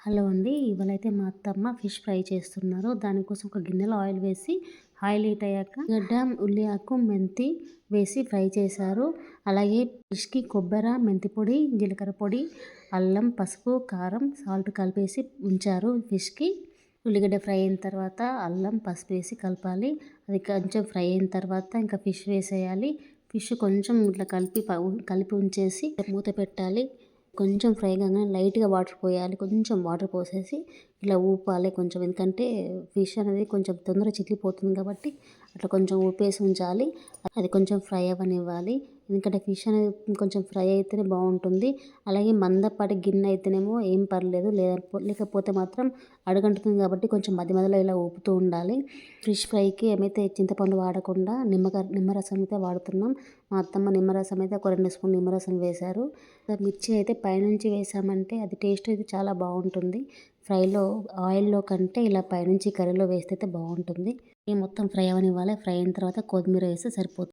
Hello అండి. ఇవాళైతే మా అత్తమ్మ ఫిష్ ఫ్రై చేస్తున్నారు. దానికోసం ఒక గిన్నెలో ఆయిల్ వేసి, ఆయిల్ హీట్ అయ్యాక గడ్డ, ఉల్లి ఆకు, మెంతి వేసి ఫ్రై చేశారు. అలాగే ఫిష్‌కి కొబ్బెర, మెంతి పొడి, జీలకర్ర పొడి, అల్లం, పసుపు, కారం, సాల్ట్ కలిపేసి ఉంచారు ఫిష్‌కి. ఉల్లిగడ్డ ఫ్రై అయిన తర్వాత అల్లం, పసుపు వేసి కలపాలి. అది కొంచెం ఫ్రై అయిన తర్వాత ఇంకా ఫిష్ వేసేయాలి. ఫిష్ కొంచెం ఇట్లా కలిపి ఉంచేసి మూత పెట్టాలి. కొంచెం ఫ్రై కాగానే లైట్‌గా వాటర్ పోయాలి. కొంచెం వాటర్ పోసేసి ఇలా ఊపాలి కొంచెం. ఎందుకంటే ఫిష్ అనేది కొంచెం తొందరగా చిట్లిపోతుంది కాబట్టి అట్లా కొంచెం ఊపేసి ఉంచాలి. అది కొంచెం ఫ్రై అవ్వనివ్వాలి. ఎందుకంటే ఫిష్ అనేది కొంచెం ఫ్రై అయితేనే బాగుంటుంది. అలాగే మందపాటి గిన్నె అయితేనేమో ఏం పర్లేదు. లేకపోతే మాత్రం అడుగంటుతుంది కాబట్టి కొంచెం మధ్య మధ్యలో ఇలా ఊపుతూ ఉండాలి. ఫిష్ ఫ్రైకి ఏమైతే చింతపండు వాడకుండా నిమ్మరసం అయితే వాడుతున్నాం. మా అత్తమ్మ నిమ్మరసం అయితే ఒక 2 స్పూన్లు నిమ్మరసం వేశారు. మిర్చి అయితే పైనుంచి వేసామంటే అది టేస్ట్ అయితే చాలా బాగుంటుంది. ఫ్రైలో ఆయిల్‌లో కంటే ఇలా పైనుంచి కర్రీలో వేస్తే అయితే బాగుంటుంది. మొత్తం ఫ్రై అవ్వనివ్వాలి. ఫ్రై అయిన తర్వాత కొత్తిమీర వేస్తే సరిపోతుంది.